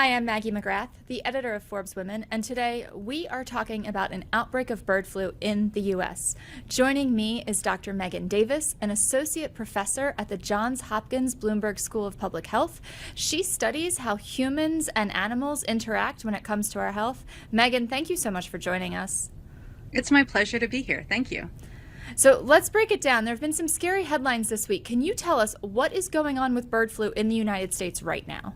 Hi, I'm Maggie McGrath, the editor of Forbes Women, and today we are talking about an outbreak of bird flu in the U.S. Joining me is Dr. Meghan Davis, an associate professor at the Johns Hopkins Bloomberg School of Public Health. She studies how humans and animals interact when it comes to our health. Meghan, thank you so much for joining us. It's my pleasure to be here. Thank you. So let's break it down. There have been some scary headlines this week. Can you tell us what is going on with bird flu in the United States right now?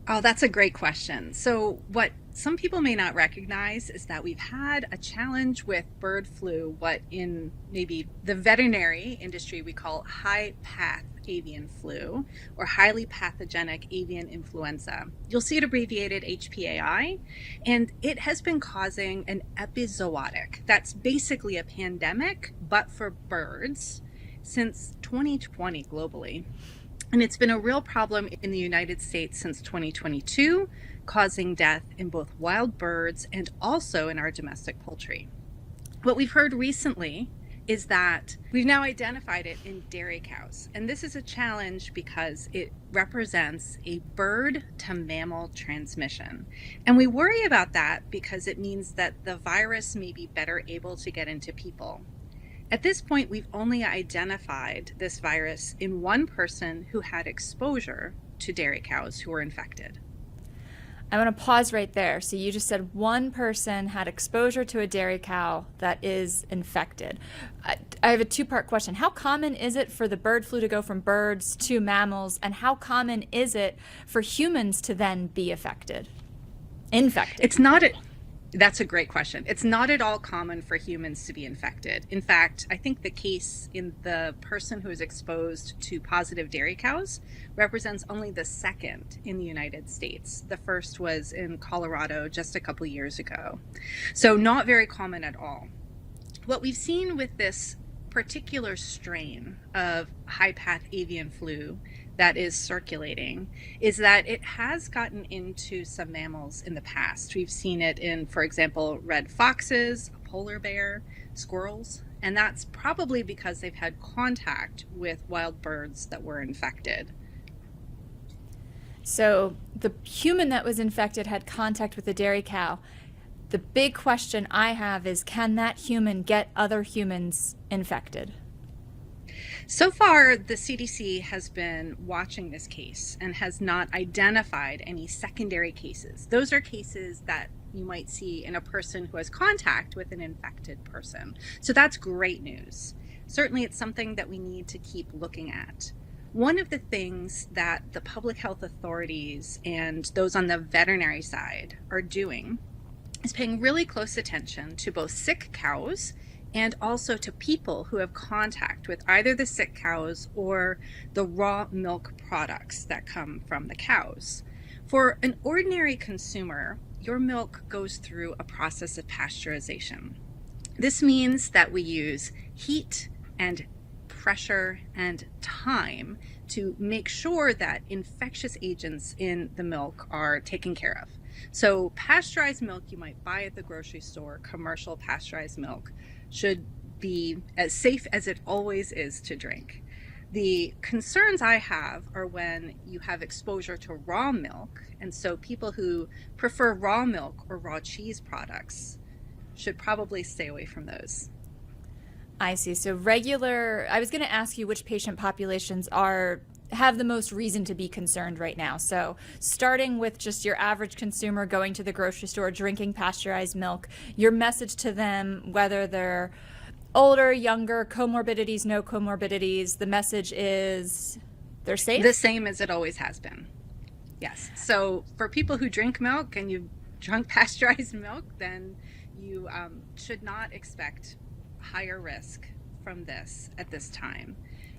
Oh, that's a great question. So what some people may not recognize is that we've had a challenge with bird flu, what in maybe the veterinary industry we call high path avian flu or highly pathogenic avian influenza. You'll see it abbreviated HPAI, and it has been causing an epizootic, that's basically a pandemic, but for birds, since 2020 globally. And it's been a real problem in the United States since 2022, causing death in both wild birds and also in our domestic poultry. What we've heard recently is that we've now identified it in dairy cows. And this is a challenge because it represents a bird to mammal transmission. And we worry about that because it means that the virus may be better able to get into people. At this point, we've only identified this virus in one person who had exposure to dairy cows who were infected. I want to pause right there. So you just said one person had exposure to a dairy cow that is infected. I have a two-part question. How common is it for the bird flu to go from birds to mammals, and how common is it for humans to then be infected? That's a great question. It's not at all common for humans to be infected. In fact, I think the case in the person who is exposed to positive dairy cows represents only the second in the United States. The first was in Colorado just a couple years ago. So not very common at all. What we've seen with this particular strain of high path avian flu that is circulating is that it has gotten into some mammals in the past. We've seen it in, for example, red foxes, a polar bear, squirrels, and that's probably because they've had contact with wild birds that were infected. So the human that was infected had contact with a dairy cow. The big question I have is, can that human get other humans infected? So far, the CDC has been watching this case and has not identified any secondary cases. Those are cases that you might see in a person who has contact with an infected person. So that's great news. Certainly, it's something that we need to keep looking at. One of the things that the public health authorities and those on the veterinary side are doing is paying really close attention to both sick cows and also to people who have contact with either the sick cows or the raw milk products that come from the cows. For an ordinary consumer, your milk goes through a process of pasteurization. This means that we use heat and pressure and time to make sure that infectious agents in the milk are taken care of. So pasteurized milk you might buy at the grocery store, commercial pasteurized milk, should be as safe as it always is to drink. The concerns I have are when you have exposure to raw milk, and so people who prefer raw milk or raw cheese products should probably stay away from those. I see. So I was going to ask you which patient populations have the most reason to be concerned right now. So starting with just your average consumer going to the grocery store, drinking pasteurized milk, your message to them, whether they're older, younger, comorbidities, no comorbidities, the message is they're safe? The same as it always has been. Yes. So for people who drink milk and you've drunk pasteurized milk, then you should not expect higher risk from this at this time.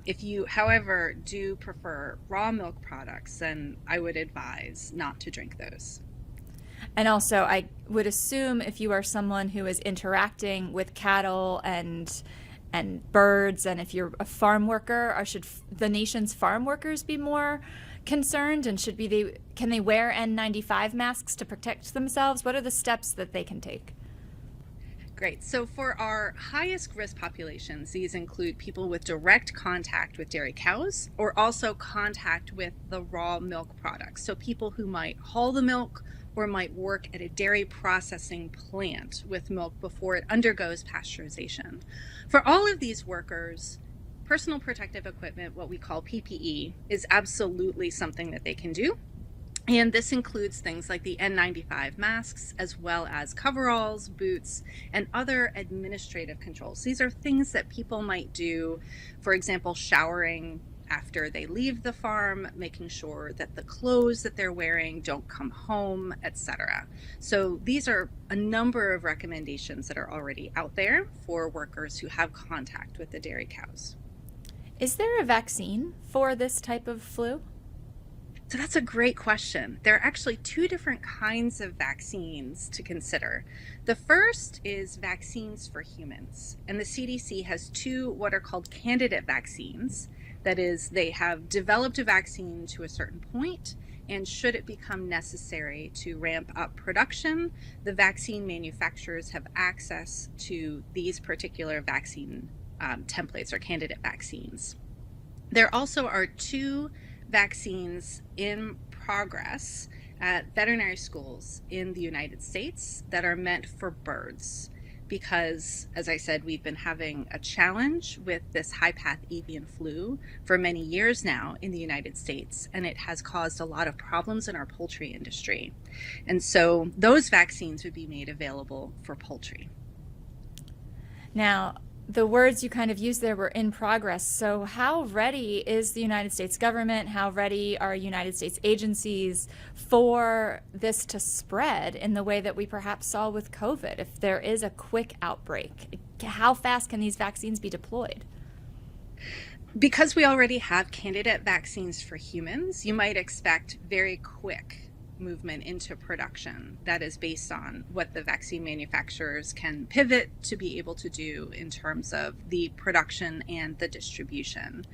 If you, however, do prefer raw milk products, then I would advise not to drink those. And also, I would assume if you are someone who is interacting with cattle and birds, and if you're a farm worker, or should the nation's farm workers be more concerned? And can they wear N95 masks to protect themselves? What are the steps that they can take? Great. So for our highest risk populations, these include people with direct contact with dairy cows or also contact with the raw milk products. So people who might haul the milk or might work at a dairy processing plant with milk before it undergoes pasteurization. For all of these workers, personal protective equipment, what we call PPE, is absolutely something that they can do. And this includes things like the N95 masks, as well as coveralls, boots, and other administrative controls. These are things that people might do, for example, showering after they leave the farm, making sure that the clothes that they're wearing don't come home, etc. So these are a number of recommendations that are already out there for workers who have contact with the dairy cows. Is there a vaccine for this type of flu? So that's a great question. There are actually two different kinds of vaccines to consider. The first is vaccines for humans, and the CDC has two what are called candidate vaccines. That is, they have developed a vaccine to a certain point, and should it become necessary to ramp up production, the vaccine manufacturers have access to these particular vaccine templates or candidate vaccines. There also are two vaccines in progress at veterinary schools in the United States that are meant for birds because, as I said, we've been having a challenge with this high-path avian flu for many years now in the United States, and it has caused a lot of problems in our poultry industry. And so those vaccines would be made available for poultry. Now, the words you kind of used there were in progress. So how ready is the United States government? How ready are United States agencies for this to spread in the way that we perhaps saw with COVID? If there is a quick outbreak, how fast can these vaccines be deployed? Because we already have candidate vaccines for humans, you might expect very quick movement into production that is based on what the vaccine manufacturers can pivot to be able to do in terms of the production and the distribution.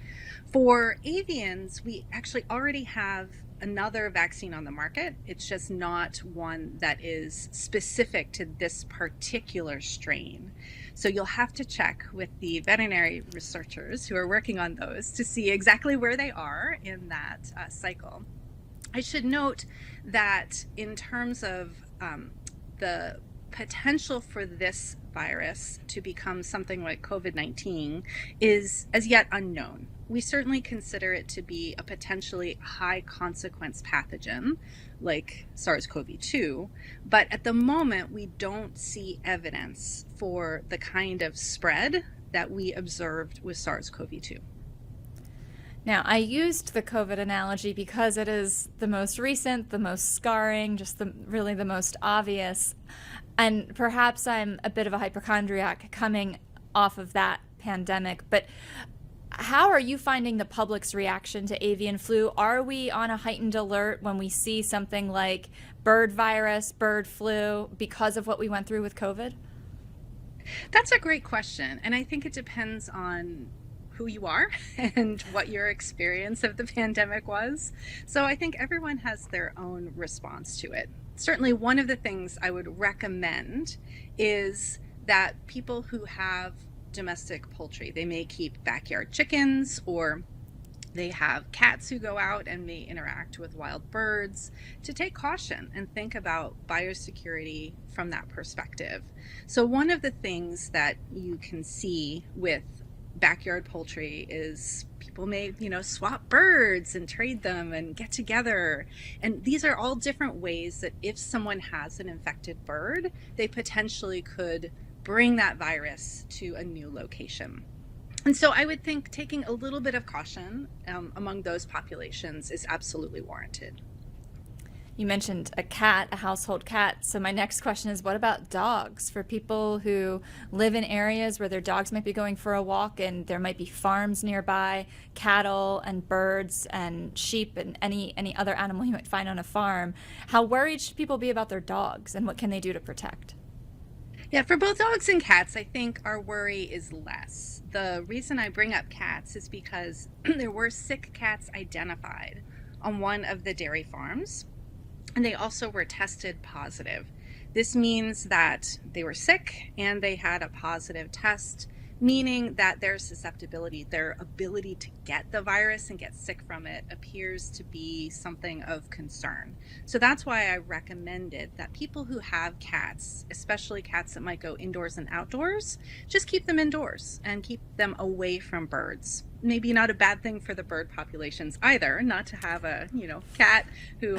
For avians, we actually already have another vaccine on the market. It's just not one that is specific to this particular strain. So you'll have to check with the veterinary researchers who are working on those to see exactly where they are in that cycle. I should note that in terms of the potential for this virus to become something like COVID-19 is as yet unknown. We certainly consider it to be a potentially high consequence pathogen like SARS-CoV-2, but at the moment we don't see evidence for the kind of spread that we observed with SARS-CoV-2. Now, I used the COVID analogy because it is the most recent, the most scarring, just really the most obvious. And perhaps I'm a bit of a hypochondriac coming off of that pandemic. But how are you finding the public's reaction to avian flu? Are we on a heightened alert when we see something like bird virus, bird flu, because of what we went through with COVID? That's a great question. And I think it depends on who you are and what your experience of the pandemic was. So I think everyone has their own response to it. Certainly one of the things I would recommend is that people who have domestic poultry, they may keep backyard chickens or they have cats who go out and may interact with wild birds, to take caution and think about biosecurity from that perspective. So one of the things that you can see with backyard poultry is people may, swap birds and trade them and get together. And these are all different ways that if someone has an infected bird, they potentially could bring that virus to a new location. And so I would think taking a little bit of caution among those populations is absolutely warranted. You mentioned a cat, a household cat. So my next question is, what about dogs? For people who live in areas where their dogs might be going for a walk and there might be farms nearby, cattle and birds and sheep and any other animal you might find on a farm, how worried should people be about their dogs and what can they do to protect? Yeah, for both dogs and cats, I think our worry is less. The reason I bring up cats is because there were sick cats identified on one of the dairy farms. And they also were tested positive. This means that they were sick and they had a positive test, meaning that their susceptibility, their ability to get the virus and get sick from it, appears to be something of concern. So that's why I recommended that people who have cats, especially cats that might go indoors and outdoors, just keep them indoors and keep them away from birds. Maybe not a bad thing for the bird populations either, not to have a cat who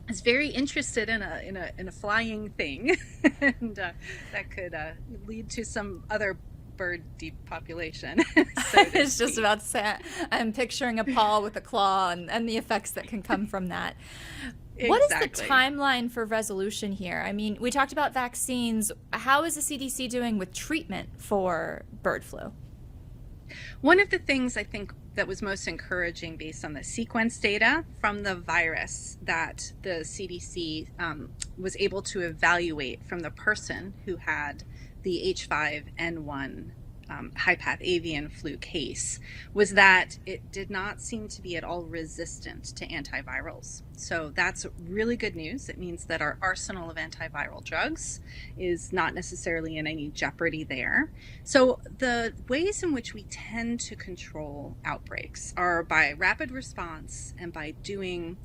is very interested in a flying thing, and that could lead to some other bird depopulation. I was just about to say, I'm picturing a paw with a claw and the effects that can come from that. Exactly. What is the timeline for resolution here? I mean, we talked about vaccines. How is the CDC doing with treatment for bird flu? One of the things I think that was most encouraging based on the sequence data from the virus that the CDC was able to evaluate from the person who had the H5N1 high path avian flu case was that it did not seem to be at all resistant to antivirals. So that's really good news. It means that our arsenal of antiviral drugs is not necessarily in any jeopardy there. So the ways in which we tend to control outbreaks are by rapid response and by doing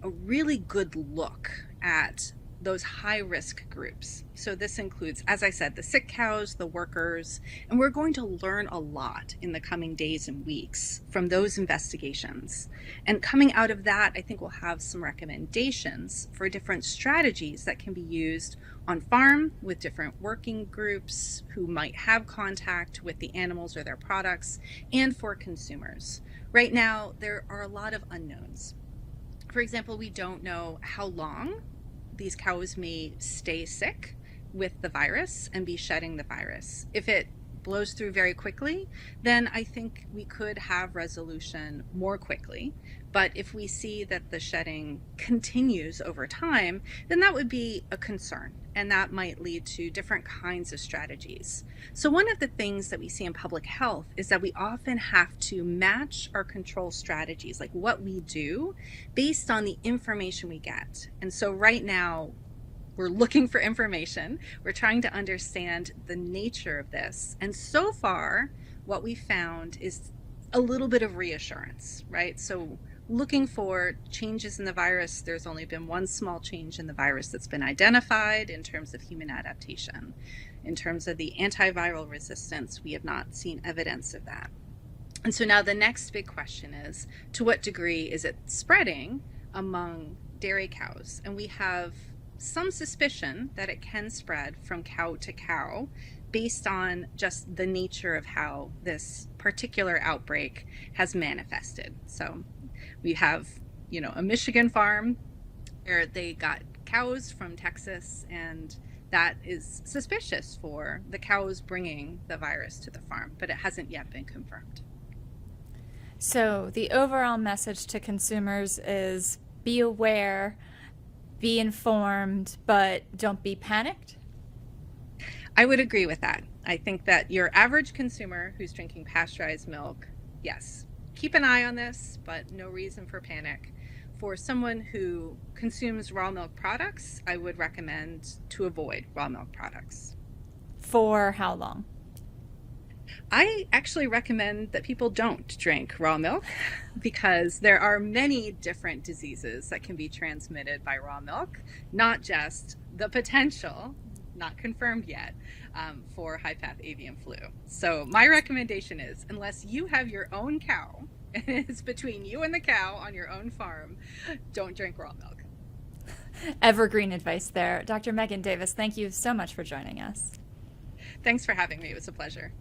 a really good look at those high-risk groups. So this includes, as I said, the sick cows, the workers, and we're going to learn a lot in the coming days and weeks from those investigations. And coming out of that, I think we'll have some recommendations for different strategies that can be used on farm with different working groups who might have contact with the animals or their products, and for consumers. Right now, there are a lot of unknowns. For example, we don't know how long these cows may stay sick with the virus and be shedding the virus. If it blows through very quickly, then I think we could have resolution more quickly. But if we see that the shedding continues over time, then that would be a concern, and that might lead to different kinds of strategies. So one of the things that we see in public health is that we often have to match our control strategies, like what we do, based on the information we get. And so right now, we're looking for information. We're trying to understand the nature of this. And so far, what we found is a little bit of reassurance, right? So looking for changes in the virus, there's only been one small change in the virus that's been identified in terms of human adaptation. In terms of the antiviral resistance, we have not seen evidence of that. And so now the next big question is, to what degree is it spreading among dairy cows? And we have some suspicion that it can spread from cow to cow based on just the nature of how this particular outbreak has manifested. So we have, a Michigan farm where they got cows from Texas, and that is suspicious for the cows bringing the virus to the farm, but it hasn't yet been confirmed. So the overall message to consumers is be aware, be informed, but don't be panicked? I would agree with that. I think that your average consumer who's drinking pasteurized milk, yes, keep an eye on this, but no reason for panic. For someone who consumes raw milk products, I would recommend to avoid raw milk products. For how long? I actually recommend that people don't drink raw milk because there are many different diseases that can be transmitted by raw milk, not just the potential, not confirmed yet, for high path avian flu. So my recommendation is, unless you have your own cow, and it's between you and the cow on your own farm, don't drink raw milk. Evergreen advice there. Dr. Meghan Davis, thank you so much for joining us. Thanks for having me. It was a pleasure.